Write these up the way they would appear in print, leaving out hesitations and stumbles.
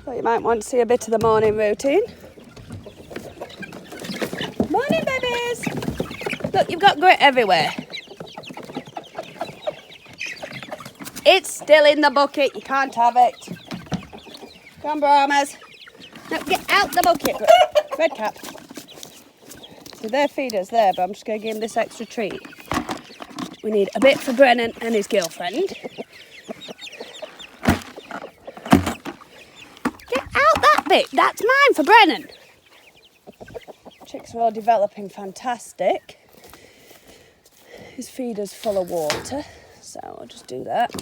Thought you might want to see a bit of the morning routine. Morning, babies! Look, you've got grit everywhere. It's still in the bucket. You can't have it. Come on, Brahmas. No, get out the bucket. Red cap. So their feeder's there, but I'm just going to give him this extra treat. We need a bit for Brennan and his girlfriend. Get out that bit. That's mine for Brennan. Chicks are all developing fantastic. His feeder's full of water, so I'll just do that.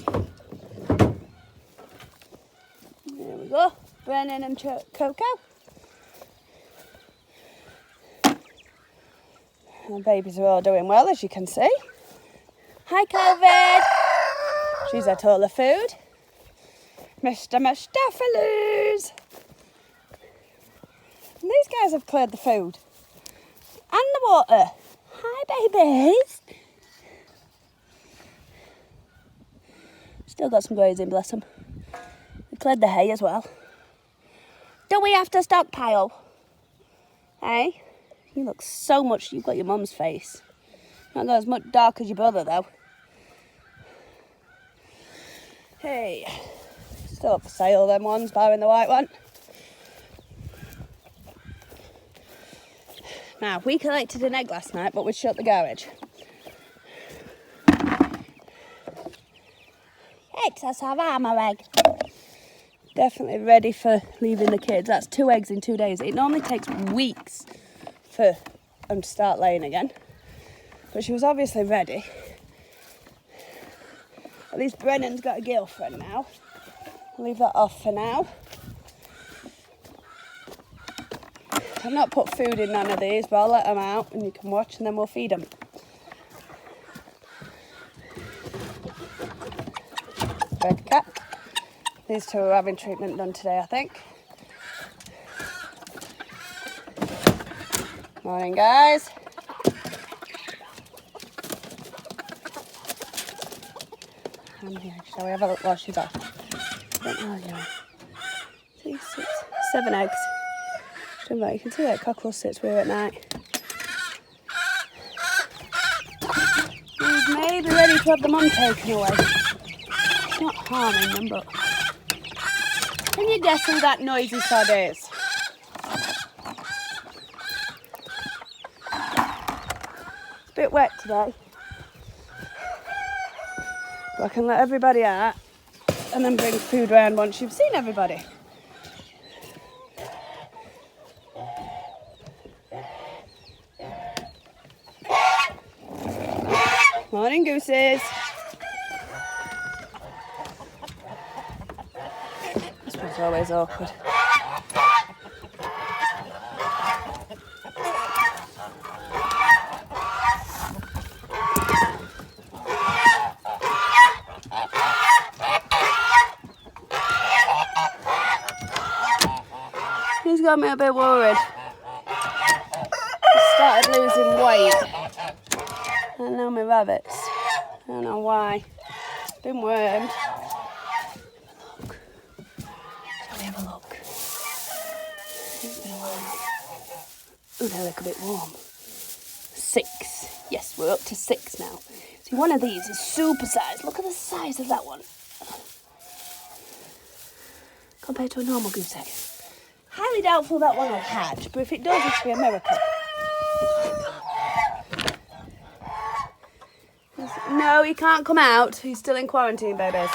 There we go. Brennan and Coco. The babies are all doing well, as you can see. Hi, COVID. She's ate all the food. Mr. Mustafalus. And these guys have cleared the food. And the water. Hi, babies. Still got some grazing, bless them. We cleared the hay as well. Do we have to stockpile? Hey? You look so much, you've got your mum's face. Not got as much dark as your brother, though. Hey. Still up for sale, them ones, barring the white one. Now, we collected an egg last night, but we shut the garage. It's a Savannah egg. Definitely ready for leaving the kids. That's 2 eggs in 2 days. It normally takes weeks for them to start laying again. But she was obviously ready. At least Brennan's got a girlfriend now. I'll leave that off for now. I've not put food in none of these, but I'll let them out and you can watch and then we'll feed them. Red cat. These two are having treatment done today, I think. Morning, guys. Shall we have a look while she's off? Oh, yeah. 3, 6, 7 eggs. You can see where Cockle sits with her at night. He's maybe ready to have the mum taken away. It's not harming them, but... Can you guess who that noisy sod is? It's a bit wet today. But I can let everybody out and then bring food round once you've seen everybody. Morning, gooses. This one's always awkward. He's got me a bit worried. He started losing weight. I don't know my rabbits. I don't know why. Been wormed. Look. Shall we have a look? It's been a while. Oh, they're like a bit warm. 6. Yes, we're up to 6 now. See, one of these is super sized. Look at the size of that one. Compared to a normal goose egg. Highly doubtful that one will hatch, but if it does, it should be a miracle. No, he can't come out. He's still in quarantine, babies.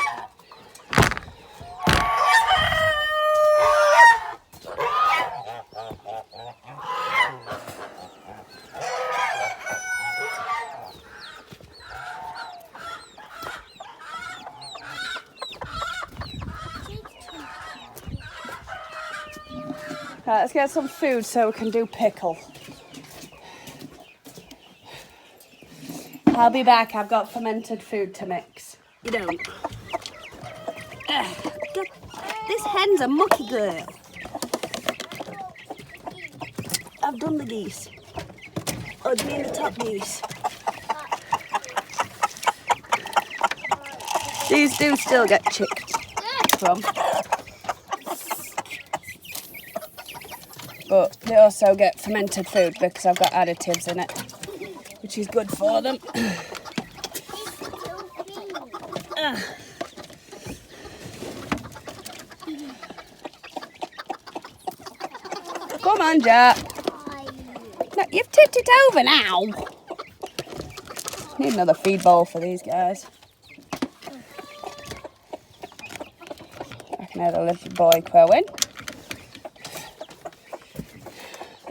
Right, let's get some food so we can do pickle. I'll be back. I've got fermented food to mix. You don't. This hen's a mucky girl. I've done the geese. Oh, do you mean the top geese? These do still get chicked from. But they also get fermented food because I've got additives in it, which is good for them. Come on, Jack. No, you've tipped it over now. Need another feed bowl for these guys. I can hear the little boy crowing.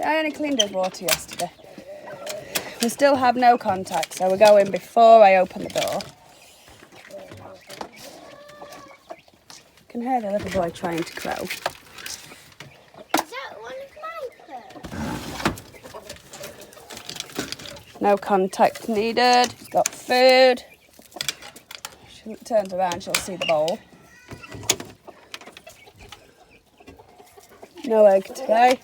I only cleaned his water yesterday. We still have no contact, so we're going before I open the door. I can hear the little boy trying to crow. Is that one of my clothes? No contact needed. He's got food. She turns around, she'll see the bowl. No egg today.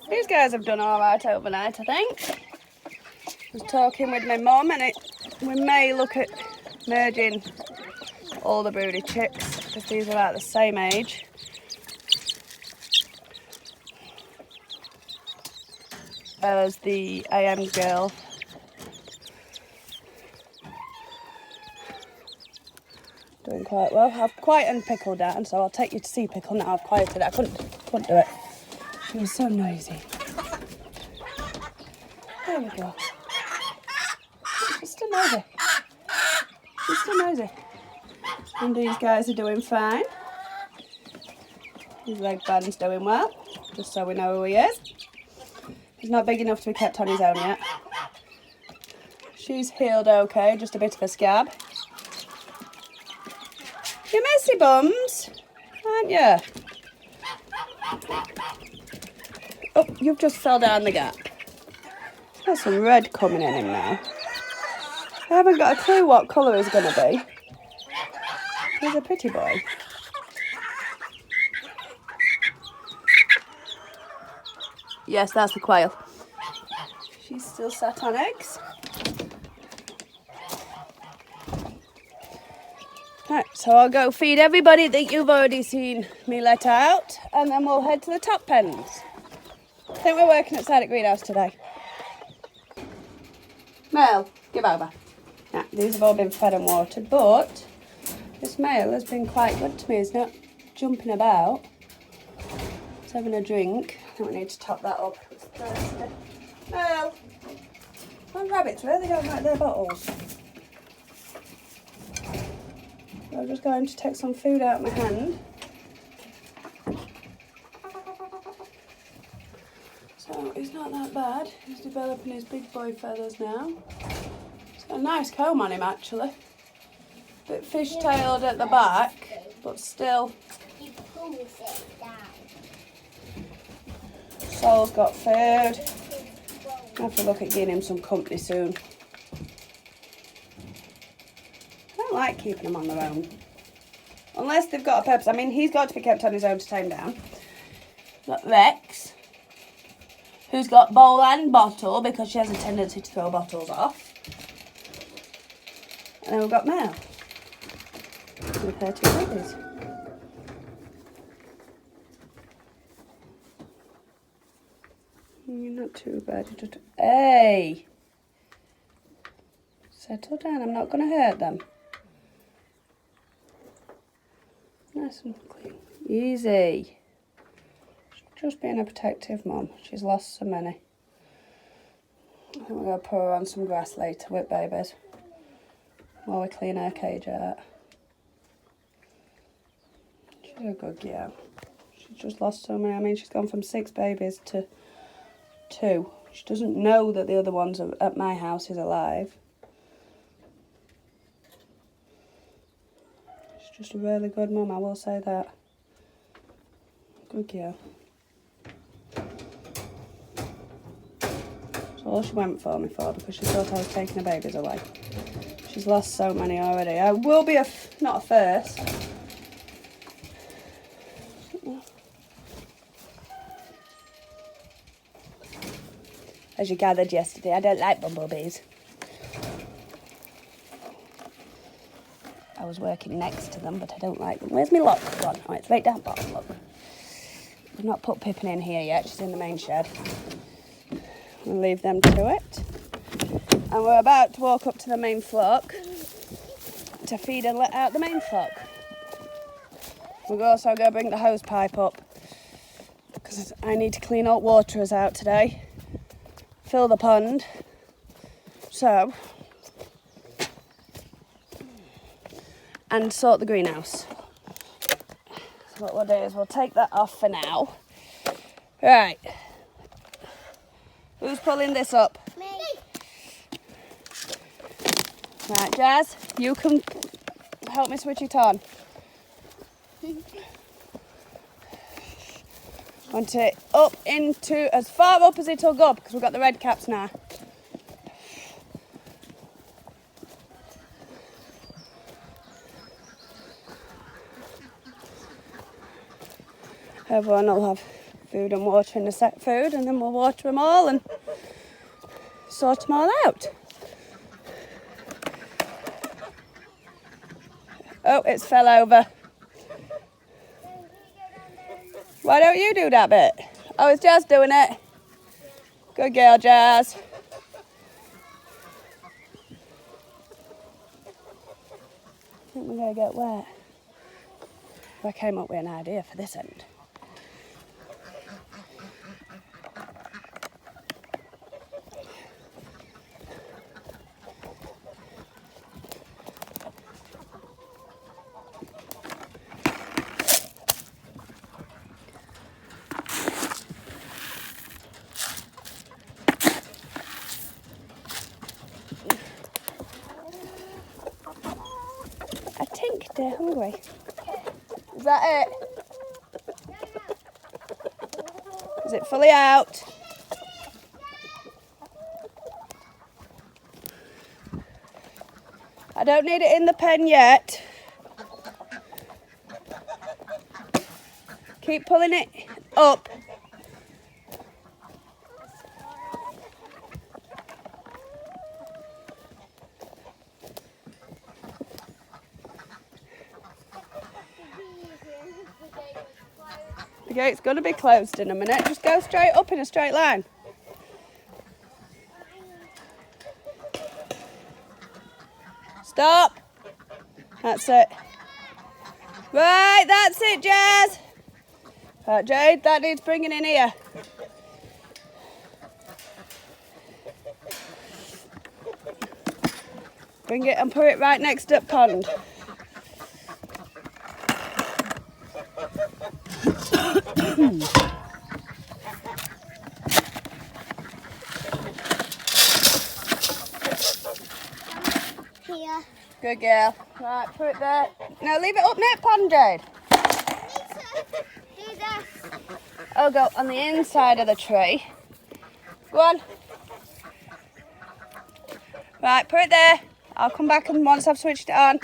These guys have done all right overnight, I think. I was talking with my mum, and we may look at merging all the broody chicks because these are about the same age. As the AM girl. Doing quite well. I've quietened Pickle down, so I'll take you to see Pickle now. I've quieted it. I couldn't do it. She was so noisy. There we go. She's still noisy. She's still noisy. And these guys are doing fine. His leg band's doing well, just so we know who he is. He's not big enough to be kept on his own yet. She's healed okay, just a bit of a scab. You're messy bums, aren't you? Oh, you've just fell down the gap. There's some red coming in him now. I haven't got a clue what colour he's going to be. He's a pretty boy. Yes, that's the quail. She's still sat on eggs. Right, so I'll go feed everybody that you've already seen me let out, and then we'll head to the top pens. I think we're working outside at greenhouse today. Mel, give over. Yeah, these have all been fed and watered, but this male has been quite good to me. He's not jumping about. He's having a drink. I think we need to top that up. It's thirsty. Mel, my rabbits really don't like their bottles. So I'm just going to take some food out of my hand. So he's not that bad. He's developing his big boy feathers now. He's got a nice comb on him actually. Bit fish-tailed at the back, but still. Sol's got food. I'll have to look at getting him some company soon. I don't like keeping them on their own. Unless they've got a purpose. I mean, he's got to be kept on his own to tame down. We've got Rex, who's got bowl and bottle because she has a tendency to throw bottles off. And then we've got Mel with her two babies. You're not too bad. You're just... Hey! Settle down. I'm not going to hurt them. Nice and clean. Easy. Just being a protective mum. She's lost so many. I think we're going to put her on some grass later with babies while we clean her cage out. She's a good girl. She's just lost so many. I mean, she's gone from 6 babies to 2. She doesn't know that the other ones at my house is alive. She's just a really good mum, I will say that. Good girl. That's all she went for me for because she thought I was taking her babies away. She's lost so many already. I will be not a first. As you gathered yesterday, I don't like bumblebees. I was working next to them, but I don't like them. Where's my lock gone? Oh, it's right down bottom, look. We've not put Pippin in here yet, she's in the main shed. We'll leave them to it. And we're about to walk up to the main flock to feed and let out the main flock. We'll also go bring the hose pipe up because I need to clean all waterers out today, fill the pond. So, and sort the greenhouse. So what we'll do is we'll take that off for now. Right. Who's pulling this up? Me. Right, Jazz, you can help me switch it on. Want it up into as far up as it'll go because we've got the red caps now. Everyone will have food and water in the set food, and then we'll water them all and sort them all out. Oh, it's fell over. Why don't you do that bit? Oh, it's Jazz doing it. Good girl, Jazz. I think we're going to get wet. I came up with an idea for this end. I think they're hungry. Is that it? Is it fully out? I don't need it in the pen yet. Keep pulling it up. The gate's going to be closed in a minute. Just go straight up in a straight line. Stop. That's it. Right, that's it, Jazz. Right, Jade, that needs bringing in here. Bring it and put it right next to the pond. Here. Good girl. Right, put it there. Now leave it up near pond, Jade. Do this. I'll go on the inside of the tree. Go on. Right, put it there. I'll come back and once I've switched it on.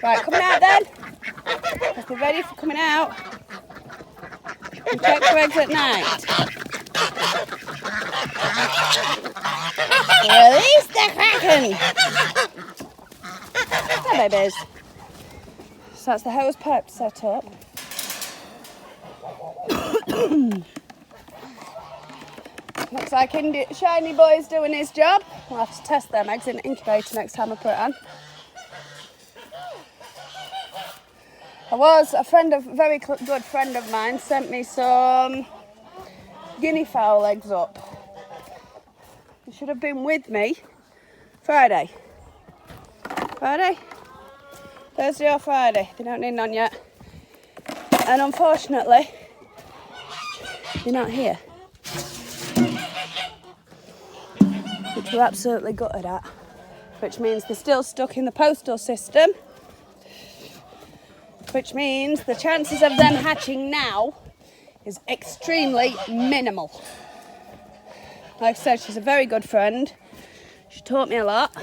Right, coming out then. If you're ready for coming out. And check for eggs at night. Release the kraken. There, babies. So that's the hose pipe set up. Looks like Shiny Boy's doing his job. We'll have to test them eggs in the incubator next time I put it on. A very good friend of mine sent me some guinea fowl eggs up. They should have been with me Friday. Thursday or Friday. They don't need none yet. And unfortunately, they're not here. Which we're absolutely gutted at. Which means they're still stuck in the postal system. Which means the chances of them hatching now is extremely minimal. Like I said, she's a very good friend. She taught me a lot.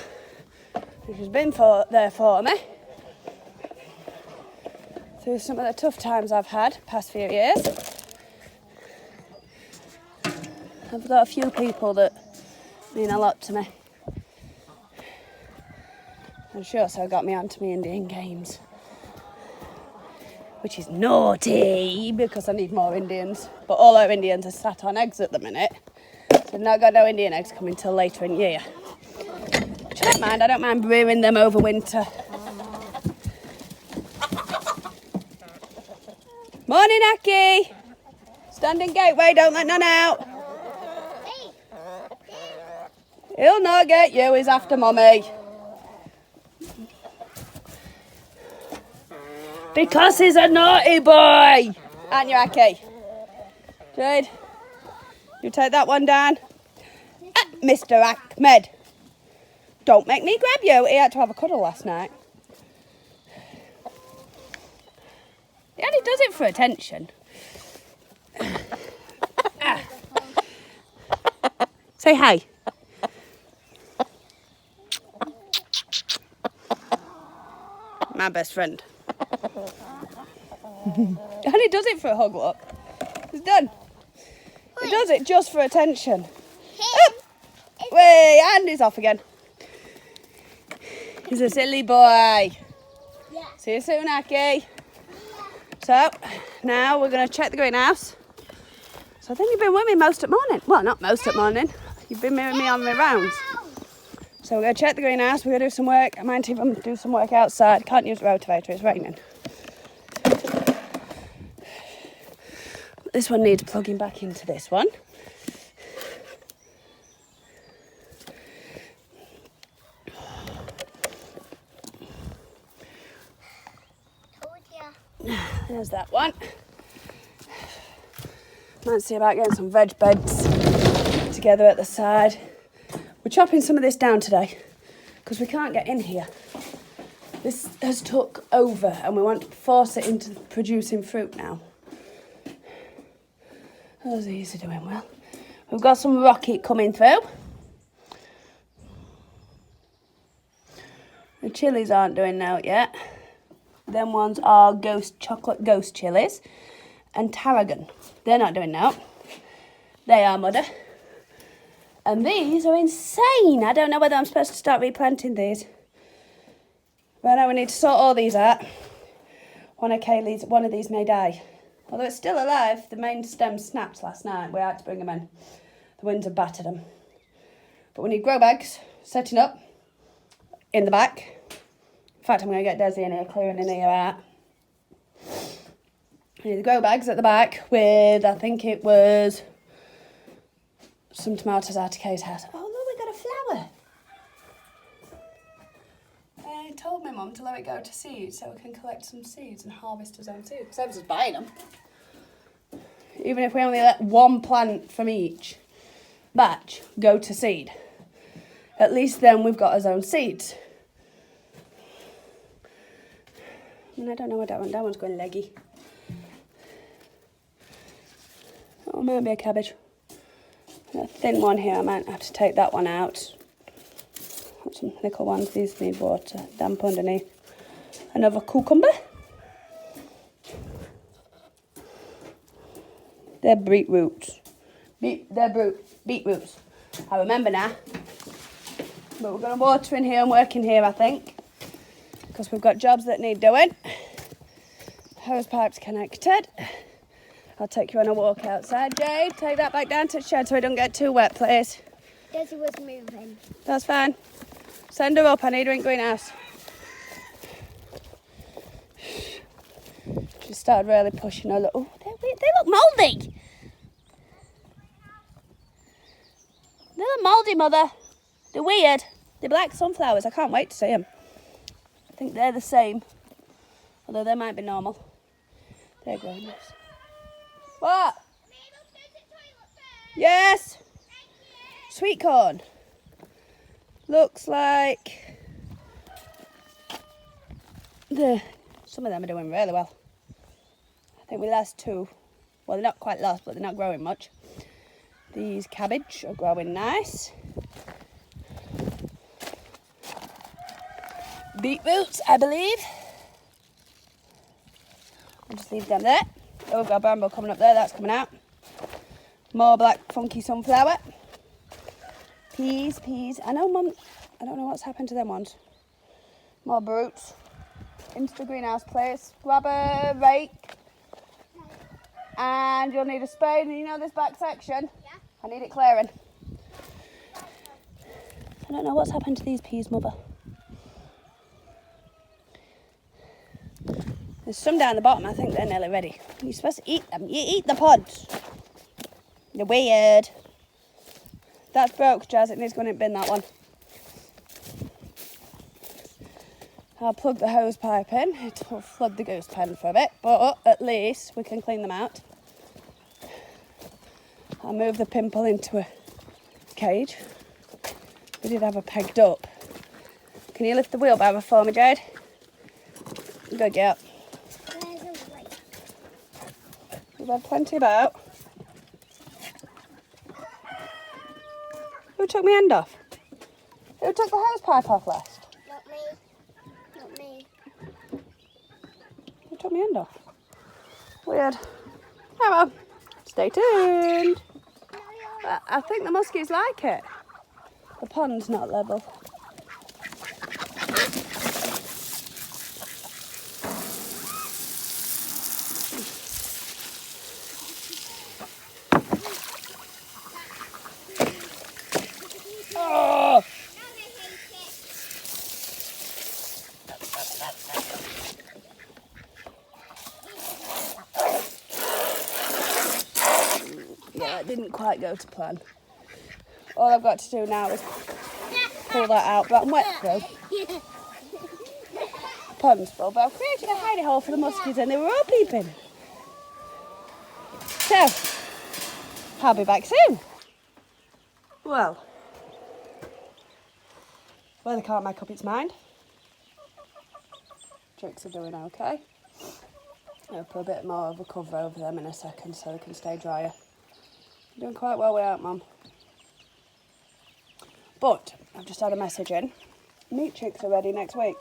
She's been there for me through some of the tough times I've had past few years. I've got a few people that mean a lot to me. And she also got me onto me Indian games, which is naughty because I need more Indians. But all our Indians are sat on eggs at the minute. So I've not got no Indian eggs coming till later in year. Which I don't mind. I don't mind rearing them over winter. Morning, Aki. Standing gateway, don't let none out. He'll not get you, he's after mummy. Because he's a naughty boy. Aren't you, Aki? Jade, you take that one down. Mr. Ahmed. Don't make me grab you. He had to have a cuddle last night. He only does it for attention. Say hi. My best friend. And he does it for a hug, look. He's done. He does it just for attention. Way, and he's off again. He's a silly boy. Yeah. See you soon, Aki. So, now we're going to check the greenhouse. So I think you've been with me most of the morning. Well, not most of the morning. You've been with me on my rounds. So we're going to check the greenhouse. We're going to do some work. I might even do some work outside. Can't use the rotavator, it's raining. This one needs plugging back into this one. There's that one. Might see about getting some veg beds together at the side. We're chopping some of this down today because we can't get in here. This has took over and we want to force it into producing fruit now. Those these are doing well. We've got some rocket coming through. The chilies aren't doing out yet. Them ones are chocolate ghost chilies and tarragon. They're not doing now. They are mudder. And these are insane. I don't know whether I'm supposed to start replanting these. But now we need to sort all these out. One of these may die. Although it's still alive, the main stem snapped last night. We had to bring them in. The winds have battered them. But we need grow bags setting up in the back. In fact, I'm going to get Desi in here, clearing in here out. I need the grow bags at the back with, I think it was, some tomatoes out of Kay's house. Oh, look, we got a flower. I told my mum to let it go to seed so we can collect some seeds and harvest his own seeds. Saves us buying them. Even if we only let one plant from each batch go to seed, at least then we've got our own seeds. And I don't know what that one's going leggy. Oh, it might be a cabbage. A thin one here, I might have to take that one out. Got some little ones, these need water, damp underneath. Another cucumber. They're beetroots. Beetroots. I remember now. But we're going to water in here and work in here, I think. Because we've got jobs that need doing. Hose pipes connected. I'll take you on a walk outside, Jade. Take that back down to the shed so it don't get too wet, please. Desi was moving. That's fine. Send her up, I need her in greenhouse. She started really pushing her. Oh, they look mouldy. They look mouldy, Mother. They're weird. They're black sunflowers. I can't wait to see them. I think they're the same. Although they might be normal. They're growing nice. What? Yes. Sweet corn. Looks like some of them are doing really well. I think we lost two. Well, they're not quite lost, but they're not growing much. These cabbage are growing nice. Beetroots, I believe. I'll just leave them there. Oh, we've got a bramble coming up there, that's coming out. More black funky sunflower. Peas. I know, Mum, I don't know what's happened to them ones. More brutes. Into the greenhouse place. Grab a rake. And you'll need a spade. And you know this back section? Yeah. I need it clearing. I don't know what's happened to these peas, Mother. There's some down the bottom. I think they're nearly ready. You're supposed to eat them. You eat the pods. They're weird. That's broke, Jazz. It needs going in the bin, that one. I'll plug the hose pipe in. It'll flood the goose pen for a bit, but at least we can clean them out. I'll move the pimple into a cage. We did have her pegged up. Can you lift the wheelbarrow for me, Jade? Good, yeah. There's a rake. We've had plenty about. Who took my end off? Who took the hose pipe off last? Not me. Not me. Who took my end off? Weird. Oh well, stay tuned. I think the muskies like it. The pond's not level. Oh! Yeah, it didn't quite go to plan. All I've got to do now is pull that out, but I'm wet through. Pond's full, but I've created a hidey hole for the muskies and they were all peeping. So, I'll be back soon. Well, weather can't make up its mind. Chicks are doing okay. I'll put a bit more of a cover over them in a second so they can stay drier. Doing quite well without Mum. But I've just had a message in. Meat chicks are ready next week.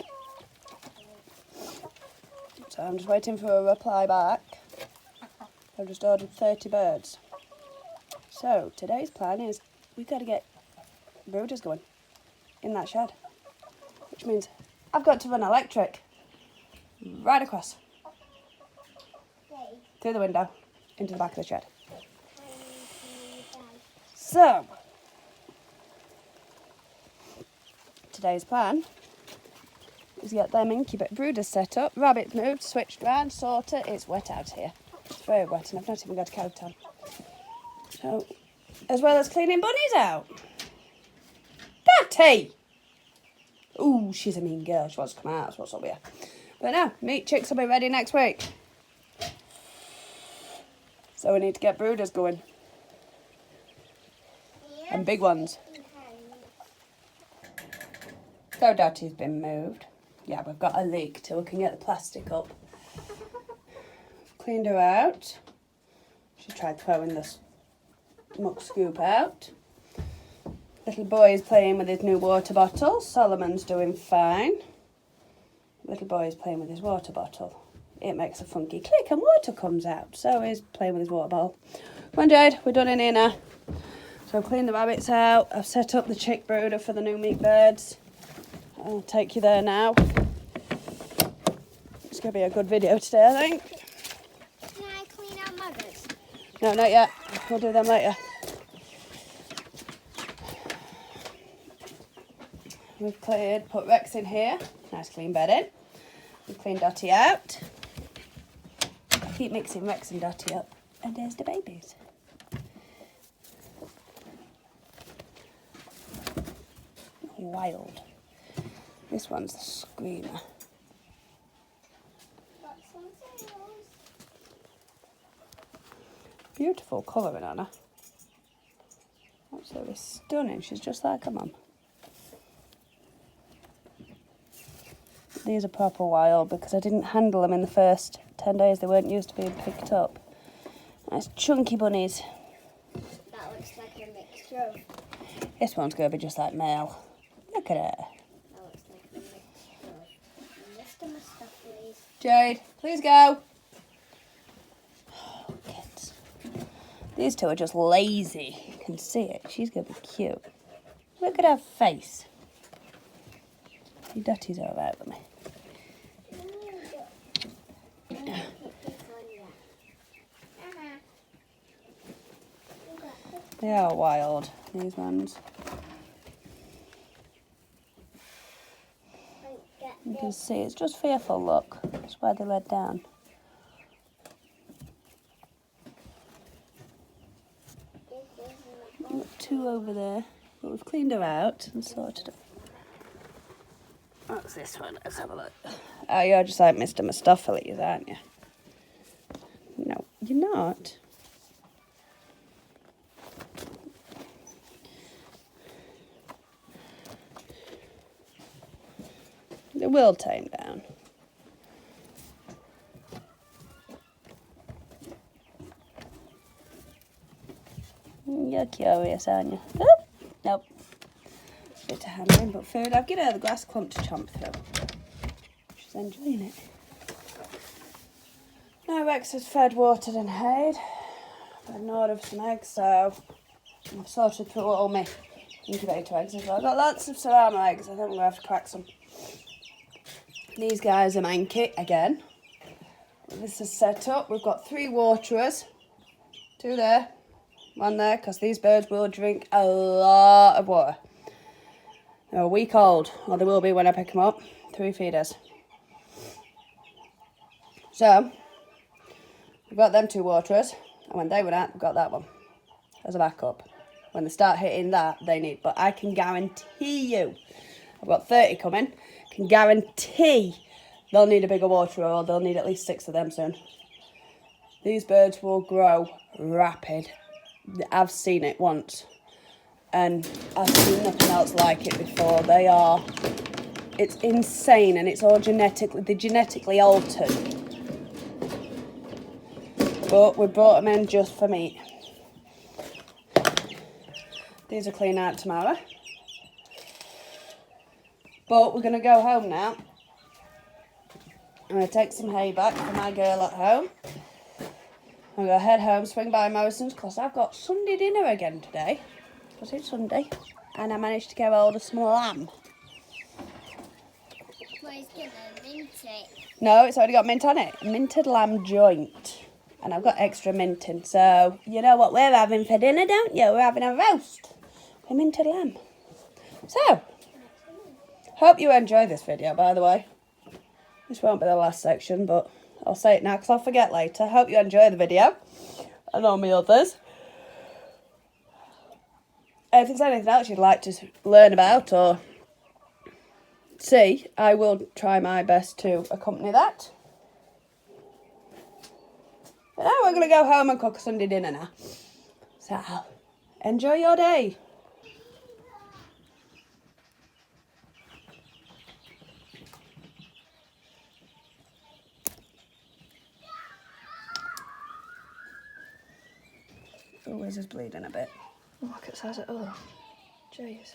So I'm just waiting for a reply back. I've just ordered 30 birds. So today's plan is we've got to get brooders going in that shed. Which means I've got to run electric right across. Through the window into the back of the shed. So, today's plan is to get them incubator brooders set up, rabbits moved, switched round, sorted. It's wet out here. It's very wet and I've not even got a coat on. So, as well as cleaning bunnies out. Betty! Ooh, she's a mean girl. She wants to come out. That's what's up here. But no, meat chicks will be ready next week. So we need to get brooders going. And big ones. So Dotty's been moved. Yeah, we've got a leak till we can get the plastic up. Cleaned her out. She tried throwing this muck scoop out. Little boy is playing with his new water bottle. Solomon's doing fine. Little boy is playing with his water bottle. It makes a funky click and water comes out. So he's playing with his water bottle. Come on, Jade, we're done in here now. So I've cleaned the rabbits out. I've set up the chick brooder for the new meat birds. I'll take you there now. It's going to be a good video today, I think. Can I clean out mothers? No, not yet. We'll do them later. We've cleared, put Rex in here. Nice clean bed in. We've cleaned Dotty out. I keep mixing Rex and Dotty up. And there's the babies. Wild. This one's the screamer. Beautiful colouring on her. Absolutely stunning. She's just like her mum. These are proper wild because I didn't handle them in the first 10 days. They weren't used to being picked up. Nice chunky bunnies. That looks like a mixture of... This one's going to be just like male. Look at her. That looks like a mixture of Mr. Mustafa. Jade, please go. Oh, kids. These two are just lazy. You can see it. She's going to be cute. Look at her face. Your daddy's alright with me. They are wild, these ones. You can see it's just fearful, look. That's why they let down. We've got 2 over there, but we've cleaned her out and sorted it. What's this one? Let's have a look. Oh, you're just like Mr. Mistopheles, aren't you? No, you're not. It will tame down. You're curious, aren't you? Oh, nope. Bit to handling, but food. I've given her the grass clump to chomp through. She's enjoying it. Now Rex is fed, watered and hayed. I've had an order for some eggs, so I've sorted through all my incubator eggs as well. I've got lots of Salama eggs. I think I'm going to have to crack some. These guys are mine kit again. This is set up. We've got 3 waterers. 2 there, 1 there, because these birds will drink a lot of water. They're a week old, or they will be when I pick them up. 3 feeders. So, we've got them 2 waterers, and when they went out, we've got that one as a backup. When they start hitting that, they need, but I can guarantee you, I've got 30 coming, can guarantee they'll need a bigger waterer, or they'll need at least 6 of them soon. These birds will grow rapid. I've seen it once, and I've seen nothing else like it before. It's insane, and it's all they're genetically altered. But we brought them in just for meat. These are clean out tomorrow. But we're going to go home now. I'm going to take some hay back for my girl at home. I'm going to head home, swing by Morrison's, because I've got Sunday dinner again today. Because it's Sunday. And I managed to get hold of some lamb. Well, he's going to mint it. No, it's already got mint on it. Minted lamb joint. And I've got extra minting. So, you know what we're having for dinner, don't you? We're having a roast with minted lamb. So, hope you enjoy this video, by the way. This won't be the last section, but I'll say it now because I'll forget later. Hope you enjoy the video and all my others. If there's anything else you'd like to learn about or see, I will try my best to accompany that. But now we're going to go home and cook a Sunday dinner now. So, enjoy your day. Oh, his is bleeding a bit. Oh, look, it says it. Oh, jeez.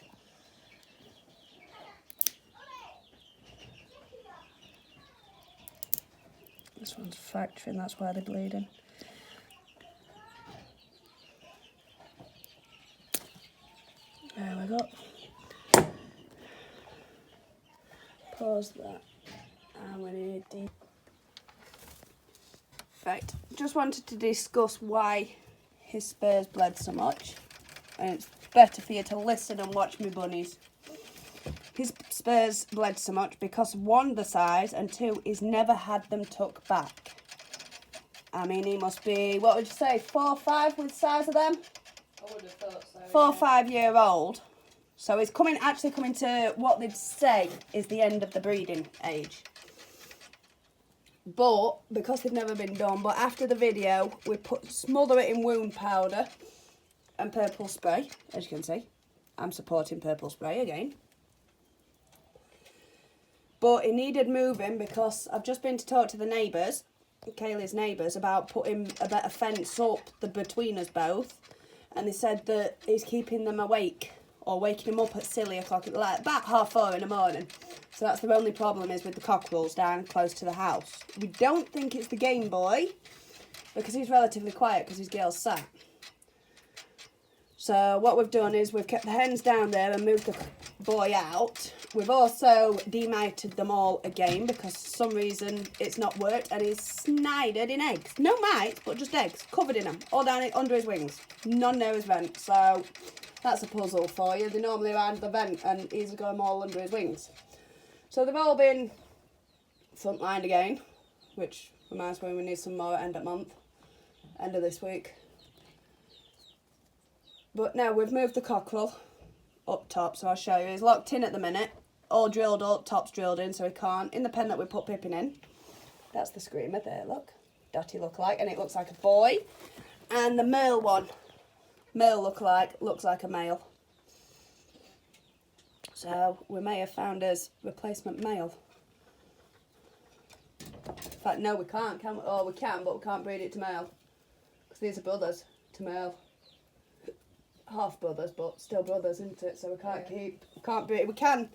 This one's fracturing, that's why they're bleeding. There we go. Pause that. And we need the... Right, just wanted to discuss why his spurs bled so much. And it's better for you to listen and watch me bunnies. His spurs bled so much because 1, the size, and 2, he's never had them tucked back. I mean, he must be, what would you say, 4 or 5 with the size of them? I would have thought so. 4 or 5 year old. So he's actually coming to what they'd say is the end of the breeding age. But, because they've never been done, but after the video, we smother it in wound powder and purple spray, as you can see. I'm supporting purple spray again. But it needed moving because I've just been to talk to the neighbours, Kaylee's neighbours, about putting a better fence up between us both. And they said that he's keeping them awake, or waking them up at silly o'clock, like about 4:30 in the morning. So that's the only problem is with the cockerels down close to the house. We don't think it's the Game Boy, because he's relatively quiet because his girl's sat. So what we've done is we've kept the hens down there and moved the boy out. We've also demited them all again because for some reason it's not worked and he's snided in eggs. No mites, but just eggs, covered in them, all down under his wings. None near his vent, so that's a puzzle for you. They normally around the vent and he's got them all under his wings. So they've all been frontlined again, which reminds me we need some more at end of month, end of this week. But now we've moved the cockerel up top, so I'll show you. He's locked in at the minute, all drilled up, top's drilled in, so he can't. In the pen that we put Pippin in, that's the screamer there, look. Dotty look like, and it looks like a boy. And the male one, male looks like a male. So we may have found his replacement male. In fact, no, we can't, can we? Oh, we can, but we can't breed it to male. Because these are brothers to male. Half brothers, but still brothers, isn't it? So we can't breed. We can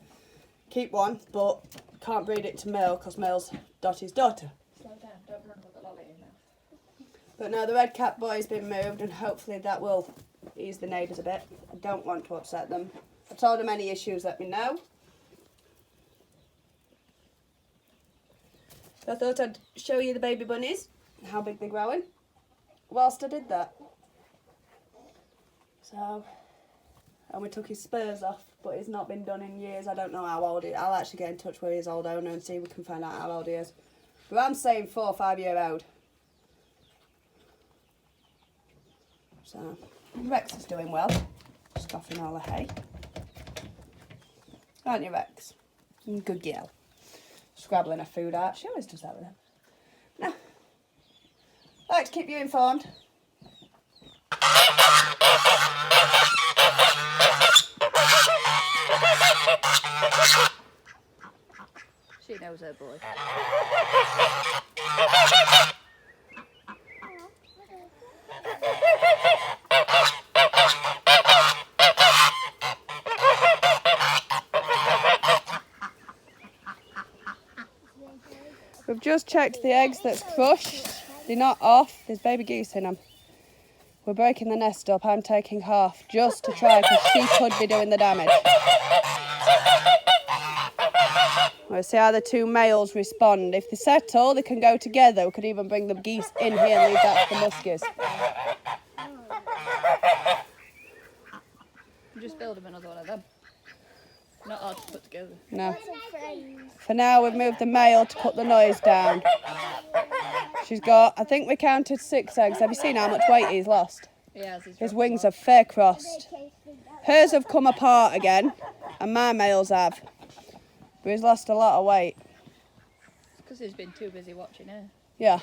keep one, but can't breed it to male because male's Dotty's daughter. Slow down, don't run with the lolly in there. But now the red cap boy's been moved, and hopefully that will ease the neighbours a bit. I don't want to upset them. I told them any issues, let me know. So I thought I'd show you the baby bunnies, how big they're growing, whilst I did that. So, and we took his spurs off, but it's not been done in years. I don't know how old he is. I'll actually get in touch with his old owner and see if we can find out how old he is. But I'm saying 4 or 5 year old. So, Rex is doing well. Scoffing all the hay. Aren't you, Rex? Good girl. Scrabbling her food out. She always does that with him. Now, I'd like to keep you informed. She knows her boy. We've just checked the eggs that's crushed. They're not off. There's baby geese in them. We're breaking the nest up. I'm taking half just to try because she could be doing the damage. We'll see how the two males respond. If they settle, they can go together. We could even bring the geese in here and leave that for the muskies. Just build them another one of them. Not hard to put together. No. For now, we've moved the male to cut the noise down. She's got, I think we counted 6 eggs. Have you seen how much weight he's lost? Yeah, his wings are fair crossed. Hers have come apart again, and my males have. But he's lost a lot of weight. It's because he's been too busy watching her. Yeah.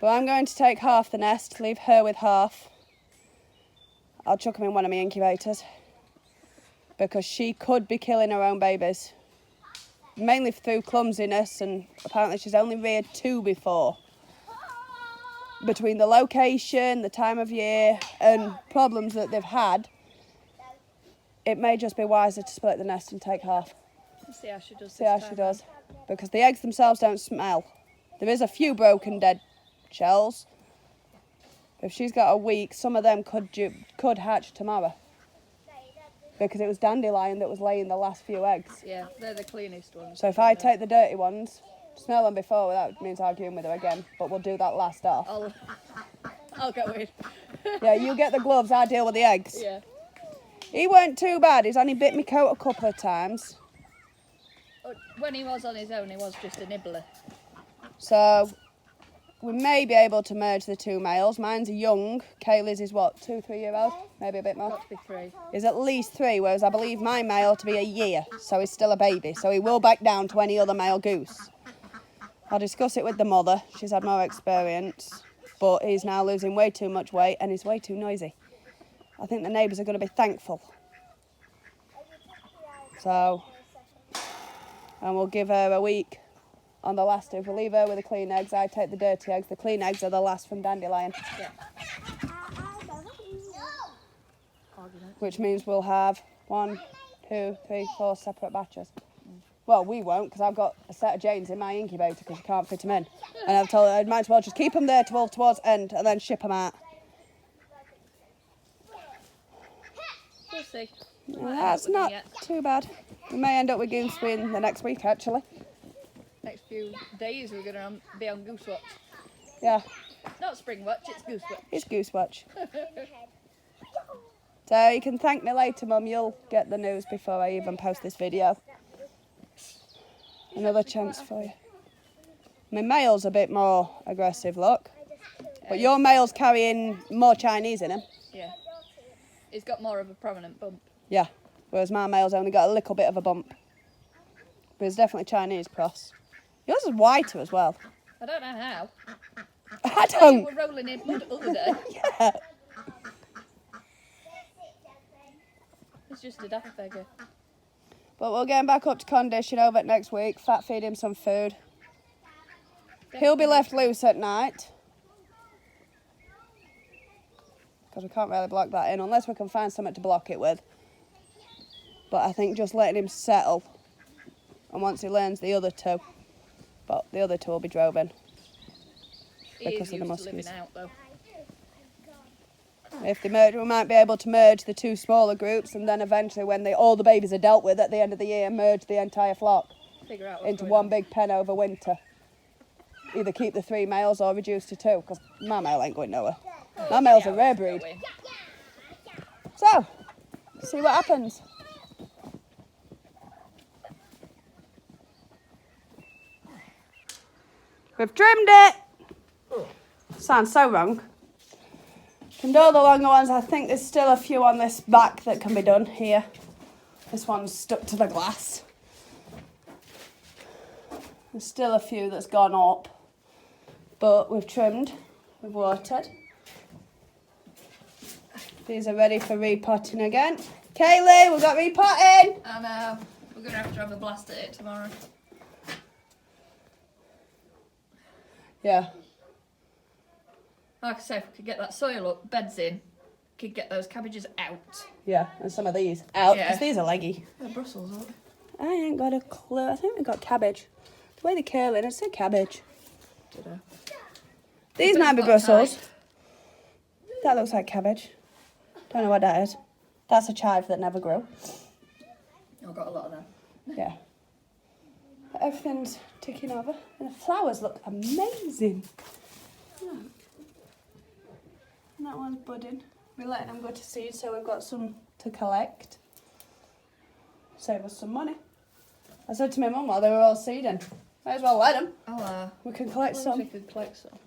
But I'm going to take half the nest, leave her with half. I'll chuck them in one of my incubators. Because she could be killing her own babies. Mainly through clumsiness, and apparently she's only reared 2 before. Between the location, the time of year, and problems that they've had, it may just be wiser to split the nest and take half. See how she does. See how she does. Because the eggs themselves don't smell. There is a few broken dead shells. If she's got a week, some of them could hatch tomorrow. Because it was Dandelion that was laying the last few eggs. Yeah, they're the cleanest ones. So if I take the dirty ones, smell them before, that means arguing with her again. But we'll do that last off. I'll go in. Yeah, you get the gloves, I deal with the eggs. Yeah. He weren't too bad. He's only bit me coat a couple of times. When he was on his own, he was just a nibbler. So we may be able to merge the 2 males. Mine's a young. Kaylee's is what, 2, 3 year old? Maybe a bit more. Got to be 3. He's at least 3, whereas I believe my male to be a year. So he's still a baby. So he will back down to any other male goose. I'll discuss it with the mother. She's had more experience. But he's now losing way too much weight and he's way too noisy. I think the neighbours are going to be thankful. So, and we'll give her a week on the last 2. If we leave her with the clean eggs, I take the dirty eggs. The clean eggs are the last from Dandelion. Yeah. Which means we'll have 1, 2, 3, 4 separate batches. Well, we won't, because I've got a set of Janes in my incubator because you can't fit them in. And I've told her I might as well just keep them there towards end and then ship them out. see. That's not too bad. We may end up with goose in the next week, actually. Next few days we're going to be on goose watch. Yeah. Not spring watch, it's goose watch. It's goose watch. So you can thank me later, Mum. You'll get the news before I even post this video. Another chance for you. My male's a bit more aggressive, look. But your male's carrying more Chinese in him. Yeah. He's got more of a prominent bump. Yeah. Whereas my male's only got a little bit of a bump. But it's definitely Chinese cross. Yours is whiter as well. I don't know how. I don't. You were rolling in mud the other day. Yeah. It's just a daft beggar. But we'll get him back up to condition over it next week. Fat feed him some food. He'll be left loose at night. Because we can't really block that in unless we can find something to block it with. But I think just letting him settle. And once he learns the other two. But the other two will be drove in. Because of the muskies. Out, though. If they merge, we might be able to merge the two smaller groups, and then eventually, when all the babies are dealt with at the end of the year, merge the entire flock Figure out into one big pen over winter. Either keep the 3 males or reduce to 2, because my male ain't going nowhere. My male's a rare breed. So, see what happens. We've trimmed it. Sounds so wrong. Trimmed all the longer ones. I think there's still a few on this back that can be done here. This one's stuck to the glass. There's still a few that's gone up. But we've trimmed, we've watered. These are ready for repotting again. Kaylee, we've got repotting. I know. We're going to have a blast at it tomorrow. Yeah. Like I said, if we could get that soil up, beds in, could get those cabbages out. Yeah, and some of these out, because Yeah. these are leggy. They're Brussels, aren't they? I ain't got a clue. I think we've got cabbage. The way they're curling, it said cabbage. Dunno. These But might be it's not Brussels. tight. That looks like cabbage. Don't know what that is. That's a chive that never grew. I've got a lot of them. Yeah. But everything's ticking over. And the flowers look amazing. Yeah. And that one's budding. We're letting them go to seed, so we've got some to collect. Save us some money. I said to my mum while they were all seeding, might as well let them. Oh, We can collect some. we could collect some.